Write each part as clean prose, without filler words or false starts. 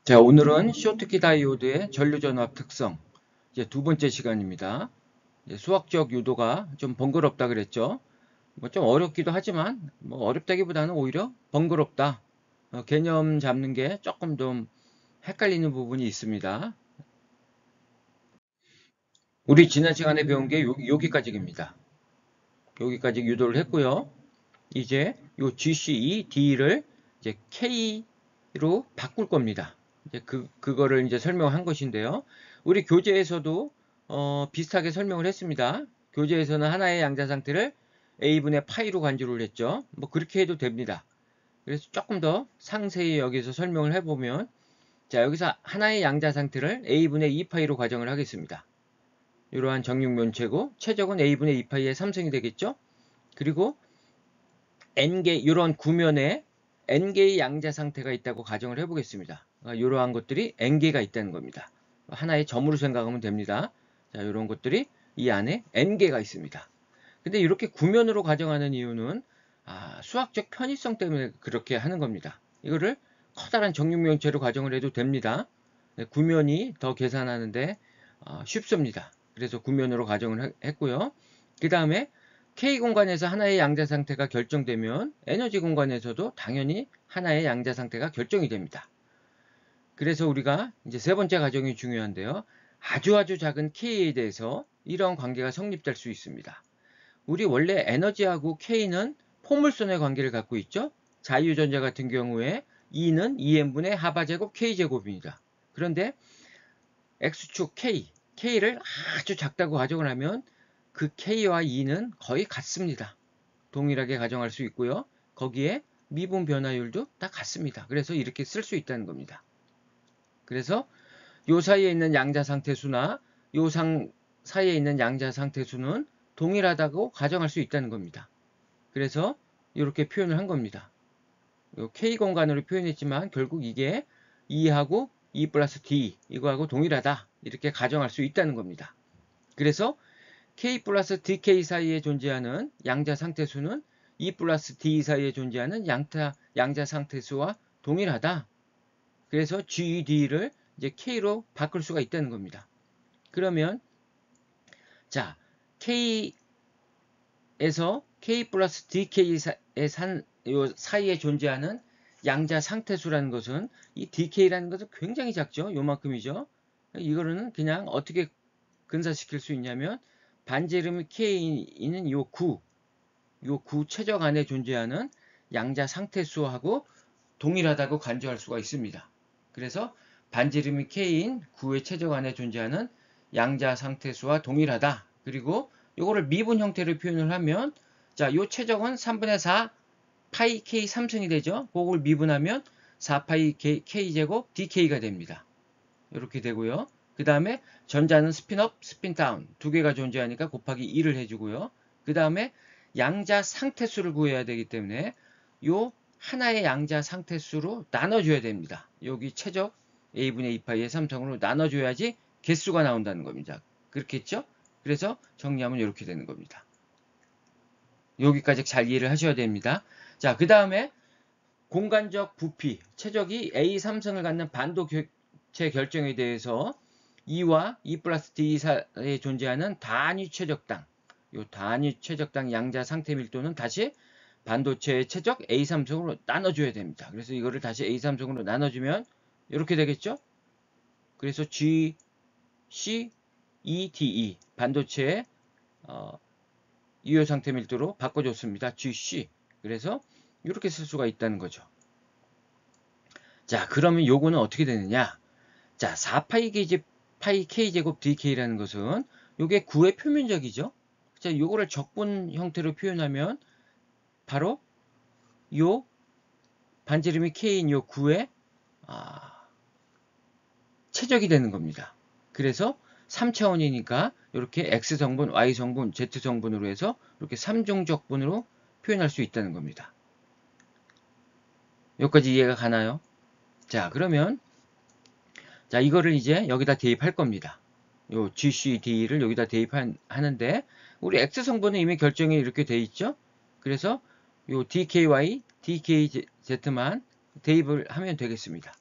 자, 오늘은 쇼트키 다이오드의 전류전압 특성, 이제 두 번째 시간입니다. 이제 수학적 유도가 좀 번거롭다 그랬죠. 뭐 좀 어렵기도 하지만, 뭐 어렵다기보다는 오히려 번거롭다. 개념 잡는 게 조금 좀 헷갈리는 부분이 있습니다. 우리 지난 시간에 배운 게 여기까지입니다. 여기까지 유도를 했고요. 이제 요 GCE, D를 이제 K로 바꿀 겁니다. 이제 그거를 이제 설명한 것인데요. 우리 교재에서도 비슷하게 설명을 했습니다. 교재에서는 하나의 양자 상태를 A분의 파이로 간주를 했죠. 뭐 그렇게 해도 됩니다. 그래서 조금 더 상세히 여기서 설명을 해보면, 자, 여기서 하나의 양자 상태를 A분의 2파이로 가정을 하겠습니다. 이러한 정육면체고 최적은 A분의 2파이의 3승이 되겠죠. 그리고 n개 이런 구면에 n개의 양자 상태가 있다고 가정을 해보겠습니다. 이러한 것들이 n개가 있다는 겁니다. 하나의 점으로 생각하면 됩니다. 자, 이런 것들이 이 안에 n개가 있습니다. 근데 이렇게 구면으로 가정하는 이유는 수학적 편의성 때문에 그렇게 하는 겁니다. 이거를 커다란 정육면체로 가정을 해도 됩니다. 구면이 더 계산하는데 쉽습니다. 그래서 구면으로 가정을 했고요. 그 다음에 K 공간에서 하나의 양자 상태가 결정되면 에너지 공간에서도 당연히 하나의 양자 상태가 결정이 됩니다. 그래서 우리가 이제 세 번째 가정이 중요한데요. 아주 작은 K에 대해서 이런 관계가 성립될 수 있습니다. 우리 원래 에너지하고 K는 포물선의 관계를 갖고 있죠. 자유전자 같은 경우에 E는 2n분의 하바제곱 K제곱입니다. 그런데 X축 K를 아주 작다고 가정을 하면 그 K와 E는 거의 같습니다. 동일하게 가정할 수 있고요. 거기에 미분 변화율도 다 같습니다. 그래서 이렇게 쓸 수 있다는 겁니다. 그래서 요 사이에 있는 양자 상태수나 사이에 있는 양자 상태수는 동일하다고 가정할 수 있다는 겁니다. 그래서 이렇게 표현을 한 겁니다. K 공간으로 표현했지만 결국 이게 E하고 E 플러스 D 이거하고 동일하다 이렇게 가정할 수 있다는 겁니다. 그래서 K 플러스 DK 사이에 존재하는 양자 상태수는 E 플러스 D 사이에 존재하는 양자 상태수와 동일하다. 그래서 GED를 이제 K로 바꿀 수가 있다는 겁니다. 그러면 자 K에서 K 플러스 DK의 사이에 존재하는 양자 상태수라는 것은 이 DK라는 것은 굉장히 작죠. 요만큼이죠. 이거는 그냥 어떻게 근사시킬 수 있냐면 반지름이 K는 요 구 최적 안에 존재하는 양자 상태수하고 동일하다고 간주할 수가 있습니다. 그래서 반지름이 K인 구의 최적 안에 존재하는 양자 상태수와 동일하다. 그리고 이거를 미분 형태로 표현을 하면 자, 요 최적은 3분의 4 파이 K 3승이 되죠. 그걸 미분하면 4파이 K제곱 DK가 됩니다. 이렇게 되고요. 그 다음에 전자는 스핀업, 스핀다운 두 개가 존재하니까 곱하기 2를 해주고요. 그 다음에 양자 상태수를 구해야 되기 때문에 요 하나의 양자 상태수로 나눠줘야 됩니다. 여기 최적 A분의 2파이의 3성으로 나눠줘야지 개수가 나온다는 겁니다. 그렇겠죠? 그래서 정리하면 이렇게 되는 겁니다. 여기까지 잘 이해를 하셔야 됩니다. 자, 그 다음에 공간적 부피, 최적이 A 3성을 갖는 반도체 결정에 대해서 E와 E 플러스 D 사이에 존재하는 단위 최적당, 이 단위 최적당 양자 상태 밀도는 다시 반도체의 최적 A 3성으로 나눠줘야 됩니다. 그래서 이거를 다시 A 3성으로 나눠주면 이렇게 되겠죠? 그래서 G, C, E, D, E 반도체의 유효 상태 밀도로 바꿔줬습니다. GC. 그래서 이렇게 쓸 수가 있다는 거죠. 자, 그러면 요거는 어떻게 되느냐? 자, 4파이 K제곱 DK라는 것은 요게 9의 표면적이죠? 자, 요거를 적분 형태로 표현하면 바로 요 반지름이 K인 요 9의 최적이 되는 겁니다. 그래서 3차원이니까 이렇게 X성분, Y성분, Z성분으로 해서 이렇게 3중적분으로 표현할 수 있다는 겁니다. 여기까지 이해가 가나요? 자, 그러면 자, 이거를 이제 여기다 대입할 겁니다. 요 GCD를 여기다 대입하는데 우리 X성분은 이미 결정이 이렇게 돼 있죠? 그래서 요 DKY, DKZ만 대입을 하면 되겠습니다.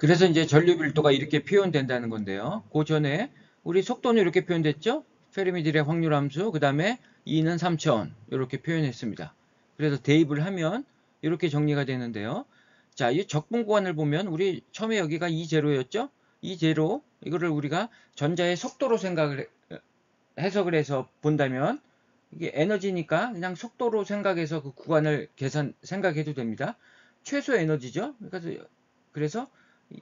그래서 이제 전류 밀도가 이렇게 표현된다는 건데요. 그 전에 우리 속도는 이렇게 표현됐죠? 페르미 디렉 확률 함수, 그 다음에 E는 3000 이렇게 표현했습니다. 그래서 대입을 하면 이렇게 정리가 되는데요. 자, 이 적분 구간을 보면 우리 처음에 여기가 E0였죠? E0 이거를 우리가 전자의 속도로 해석을 해서 본다면 이게 에너지니까 그냥 속도로 생각해서 그 구간을 생각해도 됩니다. 최소 에너지죠. 그래서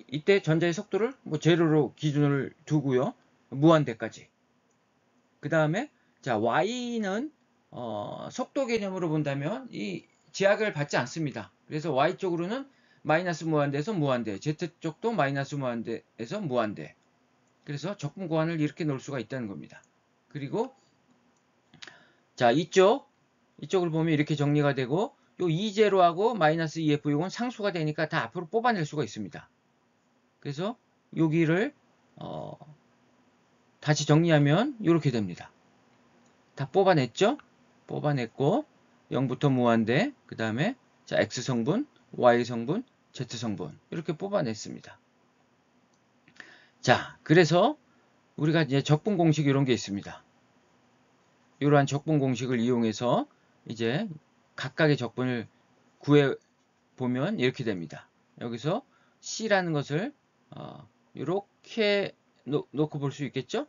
이때 전자의 속도를 뭐 제로로 기준을 두고요. 무한대까지. 그 다음에 자 y는 속도 개념으로 본다면 이 제약을 받지 않습니다. 그래서 y 쪽으로는 마이너스 무한대에서 무한대, z 쪽도 마이너스 무한대에서 무한대. 그래서 적분 구간을 이렇게 놓을 수가 있다는 겁니다. 그리고 자 이쪽을 보면 이렇게 정리가 되고 요 E0하고 마이너스 EF 이건 상수가 되니까 다 앞으로 뽑아낼 수가 있습니다. 그래서 여기를 다시 정리하면 이렇게 됩니다. 다 뽑아냈죠? 뽑아냈고 0부터 무한대, 그 다음에 자 X성분, Y성분, Z성분 이렇게 뽑아냈습니다. 자, 그래서 우리가 이제 적분 공식 이런 게 있습니다. 이러한 적분 공식을 이용해서 이제 각각의 적분을 구해 보면 이렇게 됩니다. 여기서 C라는 것을 이렇게 놓고 볼 수 있겠죠?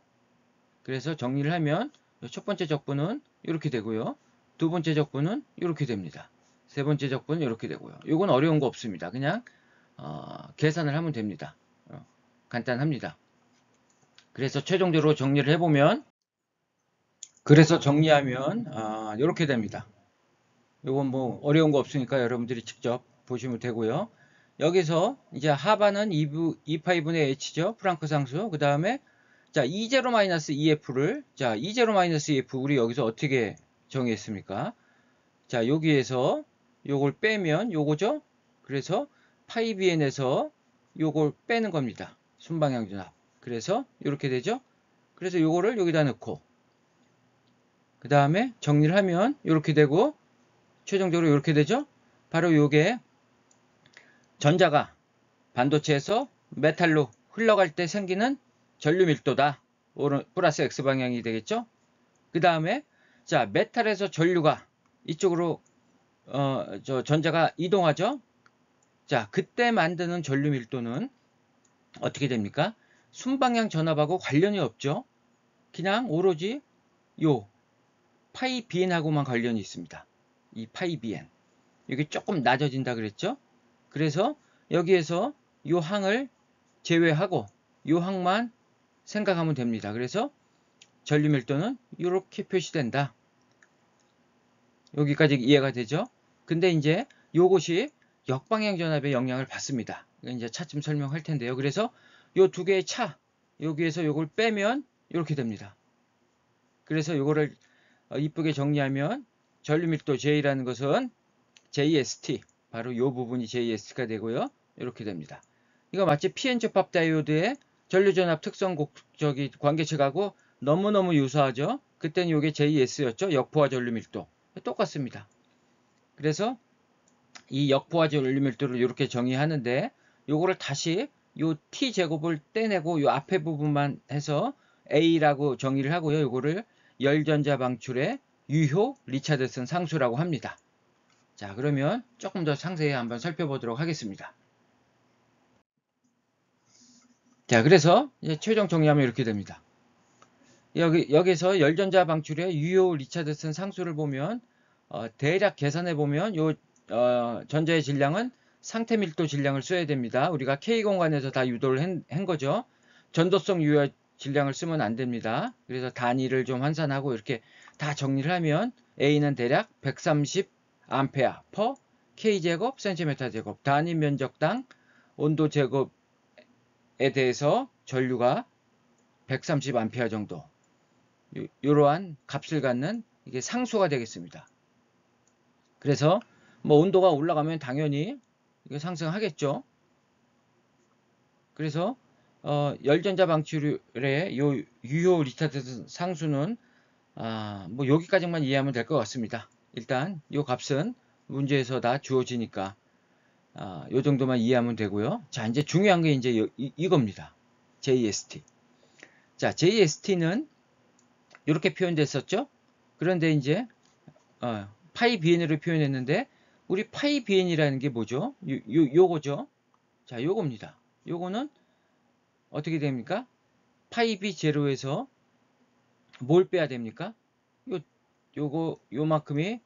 그래서 정리를 하면 첫 번째 적분은 이렇게 되고요. 두 번째 적분은 이렇게 됩니다. 세 번째 적분은 이렇게 되고요. 이건 어려운 거 없습니다. 그냥 계산을 하면 됩니다. 간단합니다. 그래서 최종적으로 정리를 해보면 그래서 정리하면 이렇게 됩니다. 이건 뭐 어려운 거 없으니까 여러분들이 직접 보시면 되고요. 여기서 이제 하반은 2파이분의 h죠. 프랑크 상수. 그 다음에 자 E0-EF를 자 E0-EF 우리 여기서 어떻게 정의했습니까? 자 여기에서 요걸 빼면 요거죠. 그래서 파이 bn에서 요걸 빼는 겁니다. 순방향 전압. 그래서 이렇게 되죠. 그래서 요거를 여기다 넣고 그 다음에 정리를 하면 이렇게 되고 최종적으로 이렇게 되죠. 바로 요게 전자가 반도체에서 메탈로 흘러갈 때 생기는 전류 밀도다. 플러스 X방향이 되겠죠. 그 다음에 자 메탈에서 전류가 이쪽으로 전자가 이동하죠. 자 그때 만드는 전류 밀도는 어떻게 됩니까? 순방향 전압하고 관련이 없죠. 그냥 오로지 요 파이 bn하고만 관련이 있습니다. 이 파이 bn 이게 조금 낮아진다 그랬죠. 그래서 여기에서 요 항을 제외하고 요 항만 생각하면 됩니다. 그래서 전류 밀도는 이렇게 표시된다. 여기까지 이해가 되죠? 근데 이제 요것이 역방향 전압의 영향을 받습니다. 이제 차츰 설명할 텐데요. 그래서 요 두 개의 차 여기에서 요걸 빼면 이렇게 됩니다. 그래서 요거를 이쁘게 정리하면 전류 밀도 J라는 것은 JST 바로 요 부분이 JST가 되고요. 이렇게 됩니다. 이거 마치 PN 접합 다이오드의 전류전압 특성 관계책하고 너무너무 유사하죠. 그때는 이게 JS였죠. 역포화 전류 밀도. 똑같습니다. 그래서 이 역포화 전류 밀도를 이렇게 정의하는데 요거를 다시 요 T제곱을 떼내고 요 앞에 부분만 해서 A라고 정의를 하고요. 요거를 열전자 방출의 유효 리차드슨 상수라고 합니다. 자, 그러면 조금 더 상세히 한번 살펴보도록 하겠습니다. 자, 그래서 이제 최종 정리하면 이렇게 됩니다. 여기서 열전자 방출의 유효 리차드슨 상수를 보면 대략 계산해 보면 요 전자의 질량은 상태 밀도 질량을 써야 됩니다. 우리가 K 공간에서 다 유도를 한 거죠. 전도성 유효 질량을 쓰면 안 됩니다. 그래서 단위를 좀 환산하고 이렇게 다 정리를 하면 A는 대략 130 암페어 per K제곱 센티미터 제곱 단위 면적당 온도 제곱에 대해서 전류가 130 암페어 정도 이러한 값을 갖는 이게 상수가 되겠습니다. 그래서 뭐 온도가 올라가면 당연히 이게 상승하겠죠. 그래서 열전자 방출의 요 유효 리차드슨 상수는 뭐 여기까지만 이해하면 될 것 같습니다. 일단 이 값은 문제에서 다 주어지니까 요 정도만 이해하면 되고요. 자, 이제 중요한 게 이제 이겁니다. JST. 자, JST는 이렇게 표현됐었죠? 그런데 이제 파이 BN으로 표현했는데 우리 파이 BN이라는 게 뭐죠? 요거죠. 자, 요겁니다. 요거는 어떻게 됩니까? 파이 B0에서 뭘 빼야 됩니까? 요만큼이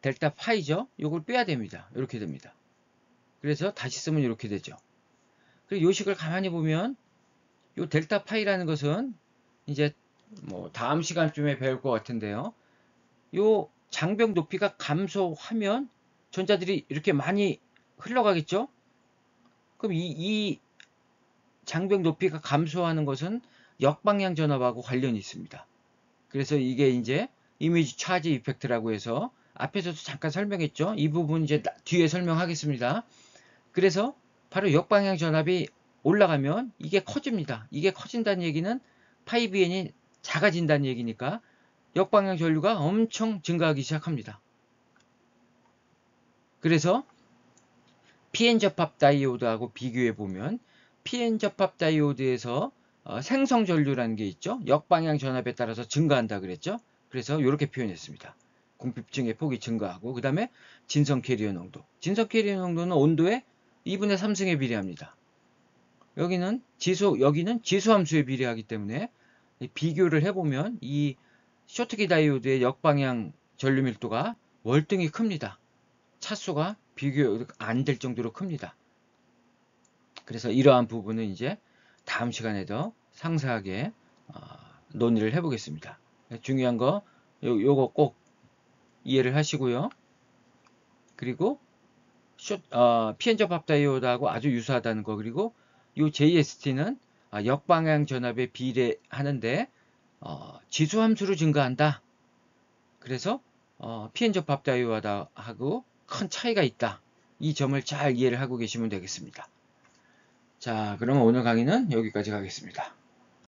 델타 파이죠. 요걸 빼야 됩니다. 이렇게 됩니다. 그래서 다시 쓰면 이렇게 되죠. 그리고 요식을 가만히 보면 요 델타 파이라는 것은 이제 뭐 다음 시간쯤에 배울 것 같은데요. 요 장벽 높이가 감소하면 전자들이 이렇게 많이 흘러가겠죠? 그럼 이 장벽 높이가 감소하는 것은 역방향 전압하고 관련이 있습니다. 그래서 이게 이제 이미지 차지 이펙트라고 해서 앞에서도 잠깐 설명했죠. 이 부분 이제 뒤에 설명하겠습니다. 그래서 바로 역방향 전압이 올라가면 이게 커집니다. 이게 커진다는 얘기는 파이 BN이 작아진다는 얘기니까 역방향 전류가 엄청 증가하기 시작합니다. 그래서 PN 접합 다이오드하고 비교해 보면 PN 접합 다이오드에서 생성 전류라는 게 있죠. 역방향 전압에 따라서 증가한다 그랬죠. 그래서 이렇게 표현했습니다. 공핍증의 폭이 증가하고 그 다음에 진성 캐리어 농도. 진성 캐리어 농도는 온도의 2분의 3승에 비례합니다. 여기는 지수 함수에 비례하기 때문에 비교를 해보면 이 쇼트키 다이오드의 역방향 전류 밀도가 월등히 큽니다. 차수가 비교 안 될 정도로 큽니다. 그래서 이러한 부분은 이제 다음 시간에 더 상세하게 논의를 해보겠습니다. 중요한 거 요거 꼭 이해를 하시고요. 그리고 PN 접합 다이오드하고 아주 유사하다는 거, 그리고 이 JST는 역방향 전압에 비례하는데 지수 함수로 증가한다. 그래서 PN 접합 다이오드하고 큰 차이가 있다. 이 점을 잘 이해를 하고 계시면 되겠습니다. 자, 그러면 오늘 강의는 여기까지 가겠습니다.